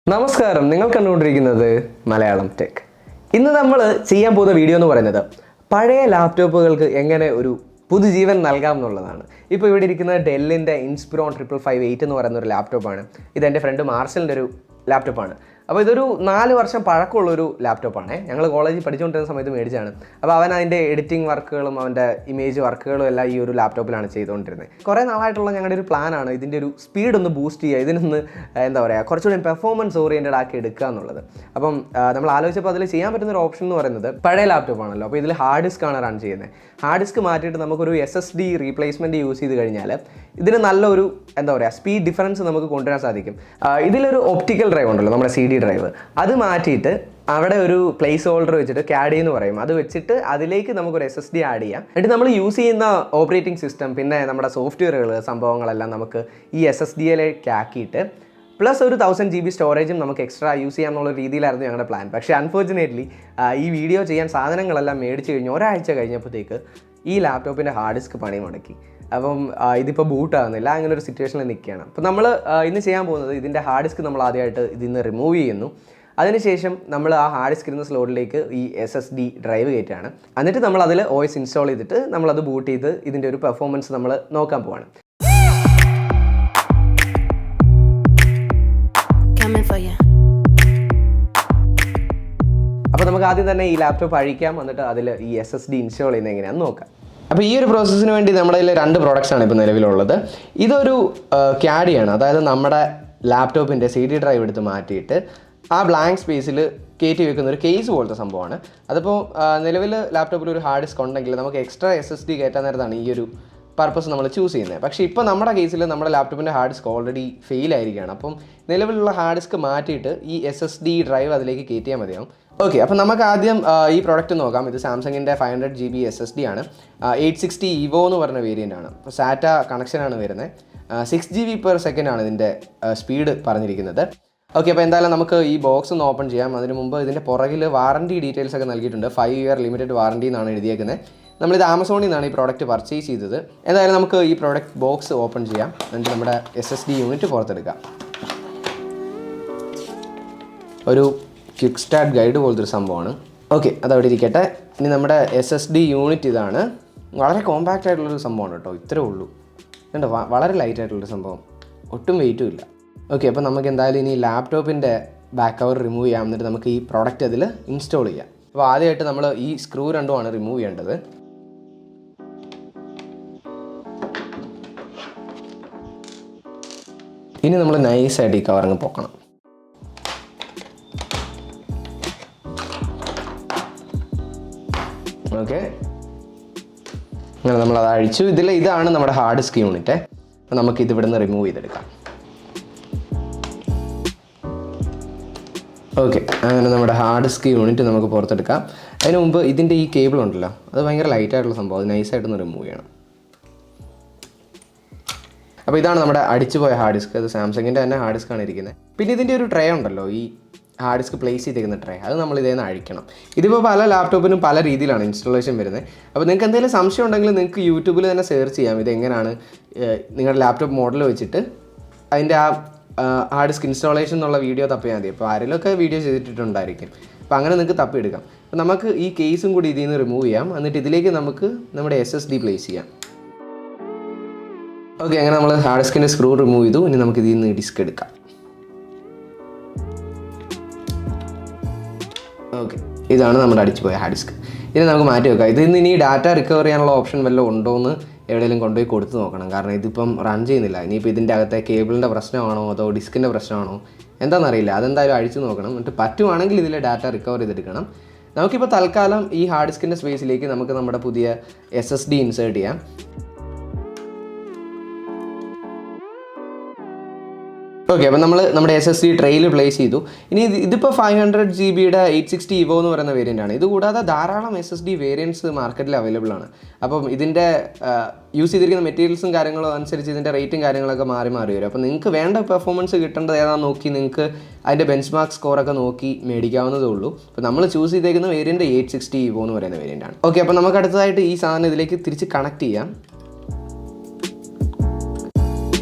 നമസ്കാരം, നിങ്ങൾ കണ്ടുകൊണ്ടിരിക്കുന്നത് മലയാളം ടെക്. ഇന്ന് നമ്മൾ ചെയ്യാൻ പോകുന്ന വീഡിയോ എന്ന് പറയുന്നത് പഴയ ലാപ്ടോപ്പുകൾക്ക് എങ്ങനെ ഒരു പുതുജീവൻ നൽകാം എന്നുള്ളതാണ്. ഇപ്പോൾ ഇവിടെ ഇരിക്കുന്നത് ഡെല്ലിൻ്റെ ഇൻസ്പിറോൺ 5558 എന്ന് പറയുന്ന ഒരു ലാപ്ടോപ്പാണ്. ഇത് എൻ്റെ ഫ്രണ്ട് മാർഷലിൻ്റെ ഒരു ലാപ്ടോപ്പാണ്. അപ്പോൾ ഇതൊരു 4 വർഷം പഴക്കമുള്ളൊരു ലാപ്ടോപ്പാണ്. ഞങ്ങൾ കോളേജിൽ പഠിച്ചുകൊണ്ടിരുന്ന സമയത്ത് മേടിച്ചാണ്. അപ്പോൾ അവൻ അതിൻ്റെ എഡിറ്റിംഗ് വർക്കുകളും അവൻ്റെ ഇമേജ് വർക്കുകളും എല്ലാം ഈ ഒരു ലാപ്ടോപ്പിലാണ് ചെയ്തുകൊണ്ടിരുന്നത്. കുറേ നാളായിട്ടുള്ള ഞങ്ങളുടെ ഒരു പ്ലാനാണ് ഇതിൻ്റെ ഒരു സ്പീഡ് ഒന്ന് ബൂസ്റ്റ് ചെയ്യുക, ഇതിനൊന്ന് എന്താ പറയുക, കുറച്ചുകൂടി പെർഫോമൻസ് ഓറിയൻറ്റഡ് ആക്കി എടുക്കുക എന്നുള്ളത്. അപ്പം നമ്മൾ ആലോചിച്ചപ്പോൾ അതിൽ ചെയ്യാൻ പറ്റുന്ന ഒരു ഓപ്ഷൻ എന്ന് പറയുന്നത് പഴയ ലാപ്ടോപ്പാണല്ലോ. അപ്പോൾ ഇതിൽ ഹാർഡ് ഡിസ്ക് ആണ് റൺ ചെയ്യുന്നത്. ഹാർഡ് ഡിസ്ക് മാറ്റിയിട്ട് നമുക്കൊരു SSD റീപ്ലേസ്മെൻറ്റ് യൂസ് ചെയ്ത് കഴിഞ്ഞാൽ ഇതിന് നല്ലൊരു എന്താ പറയുക സ്പീഡ് ഡിഫറൻസ് നമുക്ക് കൊണ്ടുവരാൻ സാധിക്കും. ഇതിലൊരു ഒപ്റ്റിക്കൽ ഡ്രൈവ് ഉണ്ടല്ലോ, നമ്മുടെ CD ഡ്രൈവ്, അത് മാറ്റിയിട്ട് അവിടെ ഒരു പ്ലേസ് ഹോൾഡർ വെച്ചിട്ട് CAD എന്ന് പറയും, അത് വെച്ചിട്ട് അതിലേക്ക് നമുക്കൊരു SSD ആഡ് ചെയ്യാം. എന്നിട്ട് നമ്മൾ യൂസ് ചെയ്യുന്ന ഓപ്പറേറ്റിംഗ് സിസ്റ്റം പിന്നെ നമ്മുടെ സോഫ്റ്റ്വെയറുകൾ സംഭവങ്ങളെല്ലാം നമുക്ക് ഈ SSDയിലേക്ക് ആക്കിയിട്ട് പ്ലസ് ഒരു 1000 GB സ്റ്റോറേജും നമുക്ക് എക്സ്ട്രാ യൂസ് ചെയ്യാമെന്നുള്ള രീതിയിലായിരുന്നു ഞങ്ങളുടെ പ്ലാൻ. പക്ഷേ അൺഫോർച്ചുനേറ്റ്ലി ഈ വീഡിയോ ചെയ്യാൻ സാധനങ്ങളെല്ലാം മേടിച്ച് കഴിഞ്ഞ് ഒരാഴ്ച കഴിഞ്ഞപ്പോഴത്തേക്ക് ഈ ലാപ്ടോപ്പിൻ്റെ ഹാർഡ് ഡിസ്ക് പണി മുടക്കി. അപ്പം ഇതിപ്പോൾ ബൂട്ട് ആകുന്നില്ല, അങ്ങനെ ഒരു സിറ്റുവേഷനിൽ നിൽക്കുകയാണ്. അപ്പോൾ നമ്മൾ ഇന്ന് ചെയ്യാൻ പോകുന്നത് ഇതിൻ്റെ ഹാർഡ് ഡിസ്ക് നമ്മൾ ആദ്യമായിട്ട് ഇതിൽ നിന്ന് റിമൂവ് ചെയ്യുന്നു. അതിനുശേഷം നമ്മൾ ആ ഹാർഡ് ഡിസ്ക് ഇരുന്ന സ്ലോട്ടിലേക്ക് ഈ SSD ഡ്രൈവ് കയറ്റുകയാണ്. എന്നിട്ട് നമ്മൾ അതിൽ OS ഇൻസ്റ്റാൾ ചെയ്തിട്ട് നമ്മളത് ബൂട്ട് ചെയ്ത് ഇതിൻ്റെ ഒരു പെർഫോമൻസ് നമ്മൾ നോക്കാൻ പോവാണ്. അപ്പോൾ നമുക്ക് ആദ്യം തന്നെ ഈ ലാപ്ടോപ്പ് അഴിക്കാം, എന്നിട്ട് അതിൽ ഈ SSD ഇൻസ്റ്റാൾ ചെയ്യുന്നത് എങ്ങനെയാണെന്ന് നോക്കാം. അപ്പോൾ ഈ ഒരു പ്രോസസ്സിന് വേണ്ടി നമ്മുടെ കയ്യിൽ 2 പ്രോഡക്റ്റ്സാണ് ഇപ്പോൾ നിലവിലുള്ളത്. ഇതൊരു CAD ആണ്, അതായത് നമ്മുടെ ലാപ്ടോപ്പിൻ്റെ CD ഡ്രൈവ് എടുത്ത് മാറ്റിയിട്ട് ആ ബ്ലാങ്ക് സ്പേസിൽ കയറ്റി വെക്കുന്ന ഒരു കേസ് പോലത്തെ സംഭവമാണ്. അതിപ്പോൾ നിലവിൽ ലാപ്ടോപ്പിൽ ഒരു ഹാർഡ് ഡിസ്ക് ഉണ്ടെങ്കിൽ നമുക്ക് എക്സ്ട്രാ SSD കയറ്റാൻ നേരത്താണ് ഈ ഒരു പർപ്പസ് നമ്മൾ ചൂസ് ചെയ്യുന്നത്. പക്ഷേ ഇപ്പോൾ നമ്മുടെ കേസിൽ നമ്മുടെ ലാപ്ടോപ്പിൻ്റെ ഹാർഡ് ഡിസ്ക് ഓൾറെഡി ഫെയിൽ ആയിരിക്കുകയാണ്. അപ്പം നിലവിലുള്ള ഹാർഡ് ഡിസ്ക് മാറ്റിയിട്ട് ഈ SSD ഡ്രൈവ് അതിലേക്ക് കയറ്റിയാൽ മതിയാവും. ഓക്കെ, അപ്പോൾ നമുക്ക് ആദ്യം ഈ പ്രോഡക്റ്റ് നോക്കാം. ഇത് സാംസങ്ങിൻ്റെ 500 GB SSD ആണ്. 860 EVO എന്ന് പറഞ്ഞ വേരിയൻ്റ് ആണ്. അപ്പോൾ സാറ്റ കണക്ഷനാണ് വരുന്നത്. 6 GB/s ആണ് ഇതിൻ്റെ സ്പീഡ് പറഞ്ഞിരിക്കുന്നത്. ഓക്കെ, അപ്പോൾ എന്തായാലും നമുക്ക് ഈ ബോക്സ് ഒന്ന് ഓപ്പൺ ചെയ്യാം. അതിന് മുമ്പ് ഇതിൻ്റെ പുറകിൽ വാറണ്ടി ഡീറ്റെയിൽസ് ഒക്കെ നൽകിയിട്ടുണ്ട്. 5 year ലിമിറ്റഡ് വാറണ്ടി എന്നാണ് എഴുതിയേക്കുന്നത്. നമ്മളിത് ആമസോണിൽ നിന്നാണ് ഈ പ്രോഡക്റ്റ് പർച്ചേസ് ചെയ്തത്. എന്തായാലും നമുക്ക് ഈ പ്രോഡക്റ്റ് ബോക്സ് ഓപ്പൺ ചെയ്യാം. എന്നിട്ട് നമ്മുടെ SSD യൂണിറ്റ് പുറത്തെടുക്കാം. ഒരു ക്വിക്ക് സ്റ്റാർട്ട് ഗൈഡ് പോലത്തെ ഒരു സംഭവമാണ്. ഓക്കെ, അതവിടെ ഇരിക്കട്ടെ. ഇനി നമ്മുടെ SSD യൂണിറ്റ് ഇതാണ്. വളരെ കോമ്പാക്റ്റ് ആയിട്ടുള്ളൊരു സംഭവമാണ് കേട്ടോ, ഇത്രേ ഉള്ളൂ. കണ്ടോ, വളരെ ലൈറ്റ് ആയിട്ടുള്ളൊരു സംഭവം, ഒട്ടും വെയിറ്റും ഇല്ല. ഓക്കെ, അപ്പോൾ നമുക്ക് എന്തായാലും ഇനി ലാപ്ടോപ്പിൻ്റെ ബാക്ക് കവർ റിമൂവ് ചെയ്യാം. എന്നിട്ട് നമുക്ക് ഈ പ്രോഡക്റ്റ് അതിൽ ഇൻസ്റ്റാൾ ചെയ്യാം. അപ്പോൾ ആദ്യമായിട്ട് നമ്മൾ ഈ സ്ക്രൂ രണ്ടുമാണ് റിമൂവ് ചെയ്യേണ്ടത്. ഇനി നമ്മൾ നൈസായിട്ട് ഈ കവറങ്ങ് പൊക്കണം. ഓക്കെ, അങ്ങനെ നമ്മളത് അഴിച്ചു. ഇതാണ് നമ്മുടെ ഹാർഡ് ഡിസ്ക് യൂണിറ്റ്. അപ്പോൾ നമുക്കിത് ഇവിടെ നിന്ന് റിമൂവ് ചെയ്തെടുക്കാം. ഓക്കെ, അങ്ങനെ നമ്മുടെ ഹാർഡ് ഡിസ്ക് യൂണിറ്റ് നമുക്ക് പുറത്തെടുക്കാം. അതിന് മുമ്പ് ഇതിൻ്റെ ഈ കേബിൾ ഉണ്ടല്ലോ, അത് ഭയങ്കര ലൈറ്റായിട്ടുള്ള സംഭവം, അത് നൈസായിട്ടൊന്ന് റിമൂവ് ചെയ്യണം. അപ്പോൾ ഇതാണ് നമ്മുടെ അടിച്ചു പോയ ഹാർഡ് ഡിസ്ക്. അത് സാംസങ്ങിൻ്റെ തന്നെ ഹാർഡ് ഡിസ്ക്കാണ് ഇരിക്കുന്നത്. പിന്നെ ഇതിൻ്റെ ഒരു ട്രേ ഉണ്ടല്ലോ, ഈ ഹാർഡ് ഡിസ്ക് പ്ലേസ് ചെയ്തിരിക്കുന്ന ട്രേ, അത് നമ്മൾ ഇതേ നിന്ന് അഴിക്കണം. ഇതിപ്പോൾ പല ലാപ്ടോപ്പിനും പല രീതിയിലാണ് ഇൻസ്റ്റാളേഷൻ വരുന്നത്. അപ്പോൾ നിങ്ങൾക്ക് എന്തെങ്കിലും സംശയം ഉണ്ടെങ്കിൽ നിങ്ങൾക്ക് യൂട്യൂബിൽ തന്നെ സെർച്ച് ചെയ്യാം ഇതെങ്ങനെയാണ് നിങ്ങളുടെ ലാപ്ടോപ്പ് മോഡൽ വെച്ചിട്ട് അതിൻ്റെ ആ ഹാർഡ് ഡിസ്ക് ഇൻസ്റ്റാളേഷൻ എന്നുള്ള വീഡിയോ തപ്പിയാൽ മതി. അപ്പോൾ ആരെങ്കിലുമൊക്കെ വീഡിയോ ചെയ്തിട്ടുണ്ടായിരിക്കും. അപ്പോൾ അങ്ങനെ നിങ്ങൾക്ക് തപ്പിയെടുക്കാം. അപ്പോൾ നമുക്ക് ഈ കേസും കൂടി ഇതിൽ നിന്ന് റിമൂവ് ചെയ്യാം. എന്നിട്ട് ഇതിലേക്ക് നമുക്ക് നമ്മുടെ SSD പ്ലേസ് ചെയ്യാം. ഓക്കെ, അങ്ങനെ നമ്മൾ ഹാർഡ് ഡിസ്കിൻ്റെ സ്ക്രൂ റിമൂവ് ചെയ്തു. ഇനി നമുക്ക് ഇതിൽ നിന്ന് ഡിസ്ക് എടുക്കാം. ഓക്കെ, ഇതാണ് നമ്മുടെ അടിച്ചു പോയ ഹാർഡ് ഡിസ്ക്. ഇനി നമുക്ക് മാറ്റി വെക്കാം. ഇതിൽ നിന്ന് ഇനി ഡാറ്റ റിക്കവർ ചെയ്യാനുള്ള ഓപ്ഷൻ വല്ലതും ഉണ്ടോ എന്ന് എവിടെയെങ്കിലും കൊണ്ടുപോയി കൊടുത്ത് നോക്കണം. കാരണം ഇതിപ്പം റൺ ചെയ്യുന്നില്ല. ഇനിയിപ്പോൾ ഇതിൻ്റെ അകത്തെ കേബിളിൻ്റെ പ്രശ്നമാണോ അതോ ഡിസ്കിൻ്റെ പ്രശ്നമാണോ എന്താണെന്നറിയില്ല. അതെന്തായാലും അഴിച്ചു നോക്കണം. എന്നിട്ട് പറ്റുവാണെങ്കിൽ ഇതിൽ ഡാറ്റ റിക്കവർ ചെയ്തെടുക്കണം. നമുക്കിപ്പോൾ തൽക്കാലം ഈ ഹാർഡ് ഡിസ്കിൻ്റെ സ്പേസിലേക്ക് നമുക്ക് നമ്മുടെ പുതിയ SSD ഇൻസേർട്ട് ചെയ്യാം. ഓക്കെ, അപ്പോൾ നമ്മൾ നമ്മുടെ SSD ട്രെയിൽ പ്ലേസ് ചെയ്തു. ഇനി ഇതിപ്പോൾ 500 GB-യുടെ 860 EVO എന്ന് പറയുന്ന വേരിയൻ്റ് ആണ്. ഇതുകൂടാതെ ധാരാളം SSD വേരിയൻറ്റ്സ് മാർക്കറ്റിൽ അവൈലബിൾ ആണ്. അപ്പം ഇതിൻ്റെ യൂസ് ചെയ്തിരിക്കുന്ന മെറ്റീരിയൽസും കാര്യങ്ങളും അനുസരിച്ച് ഇതിൻ്റെ റേറ്റും കാര്യങ്ങളൊക്കെ മാറി വരും. അപ്പോൾ നിങ്ങൾക്ക് വേണ്ട പെർഫോമൻസ് കിട്ടേണ്ടത് ഏതാണെന്ന് നോക്കി നിങ്ങൾക്ക് അതിൻ്റെ ബെഞ്ച് മാർക്ക് സ്കോറൊക്കെ നോക്കി മേടിക്കാവുന്നതേ ഉള്ളൂ. അപ്പോൾ നമ്മൾ ചൂസ് ചെയ്തേക്കുന്ന വേരിയൻറ്റ് 860 EVO എന്ന് പറയുന്ന വേരിയൻ്റ് ആണ്. ഓക്കെ, അപ്പോൾ നമുക്ക് അടുത്തതായിട്ട് ഈ സാധനം ഇതിലേക്ക് തിരിച്ച് കണക്ട് ചെയ്യാം.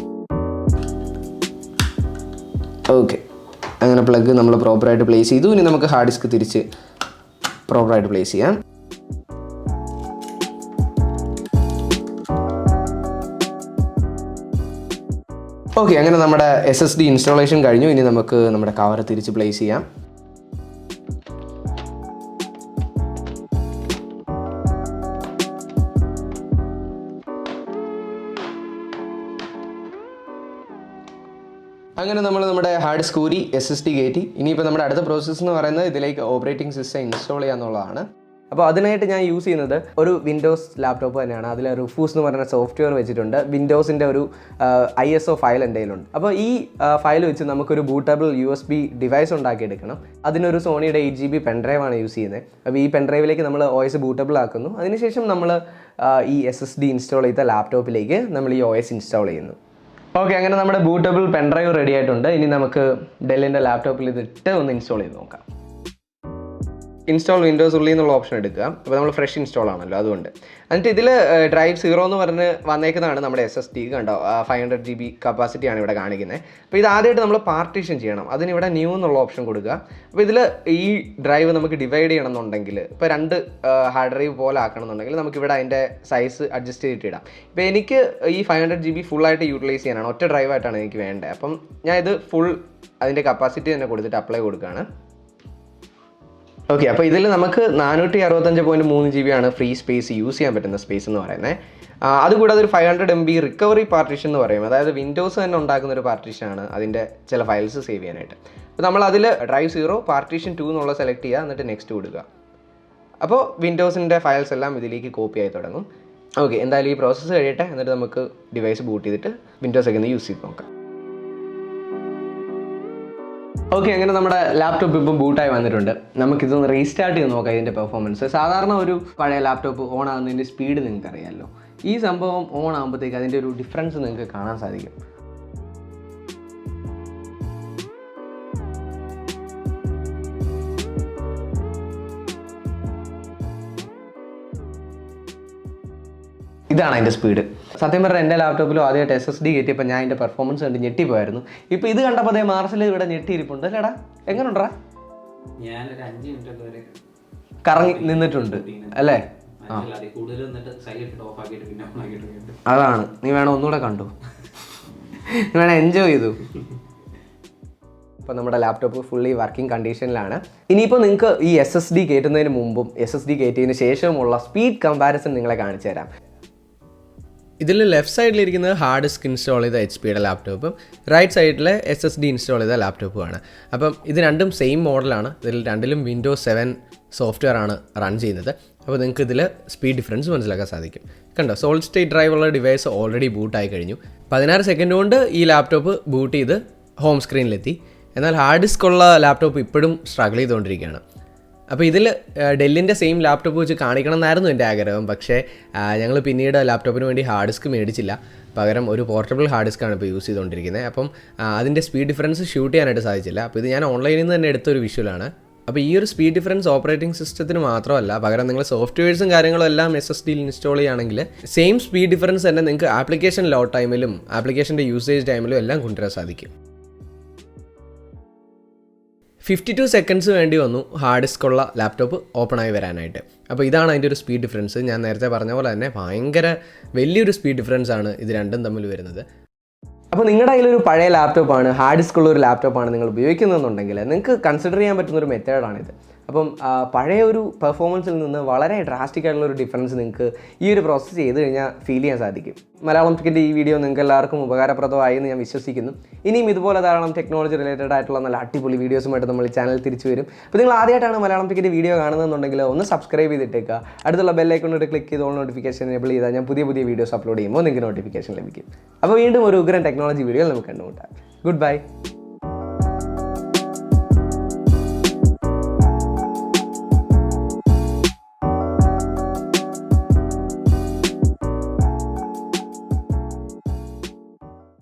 ഓക്കെ, അങ്ങനെ പ്ലഗ് നമ്മൾ പ്രോപ്പറായിട്ട് പ്ലേസ് ചെയ്തു. ഇനി നമുക്ക് ഹാർഡ് ഡിസ്ക് തിരിച്ച് പ്രോപ്പറായിട്ട് പ്ലേസ് ചെയ്യാം. ഓക്കെ, അങ്ങനെ നമ്മുടെ SSD ഇൻസ്റ്റാളേഷൻ കഴിഞ്ഞു. ഇനി നമുക്ക് നമ്മുടെ കവർ തിരിച്ച് പ്ലേസ് ചെയ്യാം. അങ്ങനെ നമ്മൾ നമ്മുടെ ഹാർഡ് ഡിസ്ക് ഊരി SSD കയറ്റി. ഇനിയിപ്പോൾ നമ്മുടെ അടുത്ത പ്രോസസ്സ് എന്ന് പറയുന്നത് ഇതിലേക്ക് ഓപ്പറേറ്റിംഗ് സിസ്റ്റം ഇൻസ്റ്റാൾ ചെയ്യാന്നുള്ളതാണ്. അപ്പോൾ അതിനായിട്ട് ഞാൻ യൂസ് ചെയ്യുന്നത് ഒരു വിൻഡോസ് ലാപ്ടോപ്പ് തന്നെയാണ്. അതിൽ റുഫൂസ് എന്ന് പറയുന്ന സോഫ്റ്റ്വെയർ വെച്ചിട്ടുണ്ട്. വിൻഡോസിൻ്റെ ഒരു ISO ഫയൽ എൻ്റെ കയ്യിലുണ്ട്. അപ്പോൾ ഈ ഫയൽ വെച്ച് നമുക്കൊരു ബൂട്ടബിൾ USB ഡിവൈസ് ഉണ്ടാക്കിയെടുക്കണം. അതിനൊരു സോണിയുടെ 8GB പെൻഡ്രൈവാണ് യൂസ് ചെയ്യുന്നത്. അപ്പോൾ ഈ പെൻഡ്രൈവിലേക്ക് നമ്മൾ OS ബൂട്ടബിൾ ആക്കുന്നു. അതിനുശേഷം നമ്മൾ ഈ SSD ഇൻസ്റ്റാൾ ചെയ്ത ലാപ്ടോപ്പിലേക്ക് നമ്മൾ ഈ OS ഇൻസ്റ്റാൾ ചെയ്യുന്നു. ഓക്കെ, അങ്ങനെ നമ്മുടെ ബൂട്ടബിൾ പെൻഡ്രൈവ് റെഡി ആയിട്ടുണ്ട്. ഇനി നമുക്ക് ഡെല്ലിൻ്റെ ലാപ്ടോപ്പിൽ ഇതിട്ട് ഒന്ന് ഇൻസ്റ്റാൾ ചെയ്ത് നോക്കാം. ഇൻസ്റ്റാൾ വിൻഡോസ് ഉള്ളിൽ നിന്നുള്ള ഓപ്ഷൻ എടുക്കുക. അപ്പോൾ നമ്മൾ ഫ്രഷ് ഇൻസ്റ്റാൾ ആണല്ലോ, അതുകൊണ്ട്. എന്നിട്ട് ഇതിൽ ഡ്രൈവ് 0 എന്ന് പറഞ്ഞ് വന്നേക്കുന്നതാണ് നമ്മുടെ SSD. കണ്ടോ, 500GB കപ്പാസിറ്റിയാണ് ഇവിടെ കാണിക്കുന്നത്. അപ്പോൾ ഇത് ആദ്യമായിട്ട് നമ്മൾ പാർട്ടീഷൻ ചെയ്യണം. അതിനിവിടെ ന്യൂ എന്നുള്ള ഓപ്ഷൻ കൊടുക്കുക. അപ്പോൾ ഇതിൽ ഈ ഡ്രൈവ് നമുക്ക് ഡിവൈഡ് ചെയ്യണമെന്നുണ്ടെങ്കിൽ, ഇപ്പോൾ 2 ഹാർഡ് ഡ്രൈവ് പോലെ ആക്കണമെന്നുണ്ടെങ്കിൽ നമുക്കിവിടെ അതിൻ്റെ സൈസ് അഡ്ജസ്റ്റ് ചെയ്തിട്ട് ഇടാം. ഇപ്പോൾ എനിക്ക് ഈ 500GB ഫുള്ളായിട്ട് യൂട്ടിലൈസ് ചെയ്യാനാണ്, ഒറ്റ ഡ്രൈവായിട്ടാണ് എനിക്ക് വേണ്ടത്. അപ്പം ഞാൻ ഇത് ഫുൾ അതിൻ്റെ കപ്പാസിറ്റി തന്നെ കൊടുത്തിട്ട് അപ്ലൈ കൊടുക്കുകയാണ്. ഓക്കെ, അപ്പോൾ ഇതിൽ നമുക്ക് 465.3GB ആണ് ഫ്രീ സ്പേസ് യൂസ് ചെയ്യാൻ പറ്റുന്ന സ്പേസ് എന്ന് പറയുന്നത്. അതുകൂടാതെ ഒരു 500MB റിക്കവറി പാർട്ടീഷൻ എന്ന് പറയും. അതായത് വിൻഡോസ് തന്നെ ഉണ്ടാക്കുന്ന ഒരു പാർട്ടീഷനാണ് അതിൻ്റെ ചില ഫയൽസ് സേവ് ചെയ്യാനായിട്ട്. അപ്പോൾ നമ്മൾ അതിൽ ഡ്രൈവ് 0 പാർട്ടീഷൻ 2 എന്നുള്ള സെലക്ട് ചെയ്യുക, എന്നിട്ട് നെക്സ്റ്റ് കൊടുക്കുക. അപ്പോൾ വിൻഡോസിൻ്റെ ഫയൽസ് എല്ലാം ഇതിലേക്ക് കോപ്പി ആയി തുടങ്ങും. ഓക്കെ, എന്തായാലും ഈ പ്രോസസ്സ് കഴിയട്ടെ. എന്നിട്ട് നമുക്ക് ഡിവൈസ് ബൂട്ട് ചെയ്തിട്ട് വിൻഡോസൊക്കെ ഒന്ന് യൂസ് ചെയ്ത് നോക്കാം. ഓക്കെ, അങ്ങനെ നമ്മുടെ ലാപ്ടോപ്പ് ഇപ്പം ബൂട്ടായി വന്നിട്ടുണ്ട്. നമുക്കിതൊന്ന് റീസ്റ്റാർട്ട് ചെയ്ത് നോക്കാം ഇതിൻ്റെ പെർഫോമൻസ്. സാധാരണ ഒരു പഴയ ലാപ്ടോപ്പ് ഓൺ ആകുന്നതിൻ്റെ സ്പീഡ് നിങ്ങൾക്ക് അറിയാമല്ലോ. ഈ സംഭവം ഓൺ ആകുമ്പോഴത്തേക്ക് അതിൻ്റെ ഒരു ഡിഫറൻസ് നിങ്ങൾക്ക് കാണാൻ സാധിക്കും. ഇതാണ് അതിൻ്റെ സ്പീഡ്. സത്യം പറഞ്ഞാൽ എൻ്റെ ലാപ്ടോപ്പിലും ആദ്യമായിട്ട് SSD കയറ്റിയപ്പോൾ ഞാൻ അതിൻ്റെ പെർഫോമൻസ് കണ്ട് ഞെട്ടിപ്പോയായിരുന്നു. ഇപ്പോൾ ഇത് കണ്ടപ്പോൾ അതേ മാർസിൽ ഇവിടെ ഞെട്ടിയിരിപ്പുണ്ട്. അല്ലേടാ, എങ്ങനെയുണ്ടാ? ഞാനൊരു 5 മിനിറ്റ് വരെ കറങ്ങി നിന്നിട്ടുണ്ട് അല്ലേ? അതാണ്, നീ വേണം ഒന്നുകൂടെ കണ്ടു, നീ വേണം എൻജോയ് ചെയ്തു. ഇപ്പോൾ നമ്മുടെ ലാപ്ടോപ്പ് ഫുള്ളി വർക്കിംഗ് കണ്ടീഷനിലാണ്. ഇനിയിപ്പോൾ നിങ്ങൾക്ക് ഈ SSD കയറ്റുന്നതിന് മുമ്പും SSD കയറ്റിയതിന് ശേഷമുള്ള സ്പീഡ് കമ്പാരിസൺ നിങ്ങളെ കാണിച്ചു തരാം. ഇതിൽ ലെഫ്റ്റ് സൈഡിലിരിക്കുന്നത് ഹാർഡ് ഡിസ്ക് ഇൻസ്റ്റാൾ ചെയ്ത HP ലാപ്ടോപ്പും റൈറ്റ് സൈഡിൽ SSD ഇൻസ്റ്റാൾ ചെയ്ത ലാപ്ടോപ്പുമാണ്. അപ്പം ഇത് രണ്ടും സെയിം മോഡലാണ്. ഇതിൽ രണ്ടിലും Windows 7 സോഫ്റ്റ്വെയർ ആണ് റൺ ചെയ്യുന്നത്. അപ്പോൾ നിങ്ങൾക്ക് ഇതിൽ സ്പീഡ് ഡിഫറൻസ് മനസ്സിലാക്കാൻ സാധിക്കും. കണ്ടോ, സോളിഡ് സ്റ്റേറ്റ് ഡ്രൈവുള്ള ഡിവൈസ് ഓൾറെഡി ബൂട്ടായി കഴിഞ്ഞു. 16 സെക്കൻഡ് കൊണ്ട് ഈ ലാപ്ടോപ്പ് ബൂട്ട് ചെയ്ത് ഹോം സ്ക്രീനിലെത്തി. എന്നാൽ ഹാർഡ് ഡിസ്ക് ഉള്ള ലാപ്ടോപ്പ് ഇപ്പോഴും സ്ട്രഗിൾ ചെയ്തുകൊണ്ടിരിക്കുകയാണ്. അപ്പോൾ ഇതിൽ ഡെല്ലിൻ്റെ സെയിം ലാപ്ടോപ്പ് വെച്ച് കാണിക്കണം എന്നായിരുന്നു എൻ്റെ ആഗ്രഹം. പക്ഷേ ഞങ്ങൾ പിന്നീട് ലാപ്ടോപ്പിന് വേണ്ടി ഹാർഡ് ഡിസ്ക് മേടിച്ചില്ല. പകരം ഒരു പോർട്ടബിൾ ഹാർഡ് ഡിസ്ക്കാണ് ഇപ്പോൾ യൂസ് ചെയ്തുകൊണ്ടിരിക്കുന്നത്. അപ്പം അതിൻ്റെ സ്പീഡ് ഡിഫറൻസ് ഷൂട്ട് ചെയ്യാനായിട്ട് സാധിച്ചില്ല. അപ്പോൾ ഇത് ഞാൻ ഓൺലൈനിൽ നിന്ന് തന്നെ എടുത്തൊരു വിഷ്വലാണ്. അപ്പോൾ ഈ ഒരു സ്പീഡ് ഡിഫറൻസ് ഓപ്പറേറ്റിംഗ് സിസ്റ്റത്തിന് മാത്രമല്ല, പകരം നിങ്ങൾ സോഫ്റ്റ്വെയർസും കാര്യങ്ങളും എല്ലാം SSDയിൽ ഇൻസ്റ്റാൾ ചെയ്യുകയാണെങ്കിൽ സെയിം സ്പീഡ് ഡിഫറൻസ് തന്നെ നിങ്ങൾക്ക് ആപ്ലിക്കേഷൻ ലോഡ് ടൈമിലും ആപ്ലിക്കേഷൻ്റെ യൂസേജ് ടൈമിലും എല്ലാം കൊണ്ടുവരാൻ സാധിക്കും. 52 സെക്കൻഡ്സ് വേണ്ടി വന്നു ഹാർഡ് ഡിസ്ക് ഉള്ള ലാപ്ടോപ്പ് ഓപ്പണായി വരാനായിട്ട്. അപ്പോൾ ഇതാണ് അതിൻ്റെ ഒരു സ്പീഡ് ഡിഫറൻസ്. ഞാൻ നേരത്തെ പറഞ്ഞ പോലെ തന്നെ ഭയങ്കര വലിയൊരു സ്പീഡ് ഡിഫറൻസ് ആണ് ഇത് രണ്ടും തമ്മിൽ വരുന്നത്. അപ്പോൾ നിങ്ങളുടെ കയ്യിലൊരു പഴയ ലാപ്ടോപ്പാണ്, ഹാർഡ് ഡിസ്ക് ഉള്ള ഒരു ലാപ്ടോപ്പാണ് നിങ്ങൾ ഉപയോഗിക്കുന്നതെന്നുണ്ടെങ്കിൽ നിങ്ങൾക്ക് കൺസിഡർ ചെയ്യാൻ പറ്റുന്നൊരു മെത്തേഡാണിത്. അപ്പം പഴയ ഒരു പെർഫോമൻസിൽ നിന്ന് വളരെ ഡ്രാസ്റ്റിക് ആയിട്ടുള്ള ഒരു ഡിഫറൻസ് നിങ്ങൾക്ക് ഈ ഒരു പ്രോസസ്സ് ചെയ്ത് കഴിഞ്ഞാൽ ഫീൽ ചെയ്യാൻ സാധിക്കും. മലയാളം ടെക്കിൻ്റെ ഈ വീഡിയോ നിങ്ങൾക്ക് എല്ലാവർക്കും ഉപകാരപ്രദമായി എന്ന് ഞാൻ വിശ്വസിക്കുന്നു. ഇനിയും ഇതുപോലെ ധാരാളം ടെക്നോളജി റിലേറ്റഡ് ആയിട്ടുള്ള നല്ല അടിപൊളി വീഡിയോസുമായിട്ട് നമ്മൾ ഈ ചാനൽ തിരിച്ചു വരും. അപ്പോൾ നിങ്ങൾ ആദ്യമായിട്ടാണ് മലയാളം ടെക്കിൻ്റെ വീഡിയോ കാണുന്നതെന്നുണ്ടെങ്കിൽ ഒന്ന് സബ്സ്ക്രൈബ് ചെയ്തിട്ടേക്കുക. അടുത്തുള്ള ബെല്ലൈക്കണിട്ട് ക്ലിക്ക് ചെയ്ത് ഓൾ നോട്ടിഫിക്കേഷൻ എനേബിൾ ചെയ്താൽ ഞാൻ പുതിയ വീഡിയോസ് അപ്ലോഡ് ചെയ്യുമ്പോൾ നിങ്ങൾക്ക് നോട്ടിഫിക്കേഷൻ ലഭിക്കും. അപ്പോൾ വീണ്ടും ഒരു ഉഗ്രൻ ടെക്നോളജി വീഡിയോയിൽ നമുക്ക് കണ്ടുമുട്ടാം. Good bye.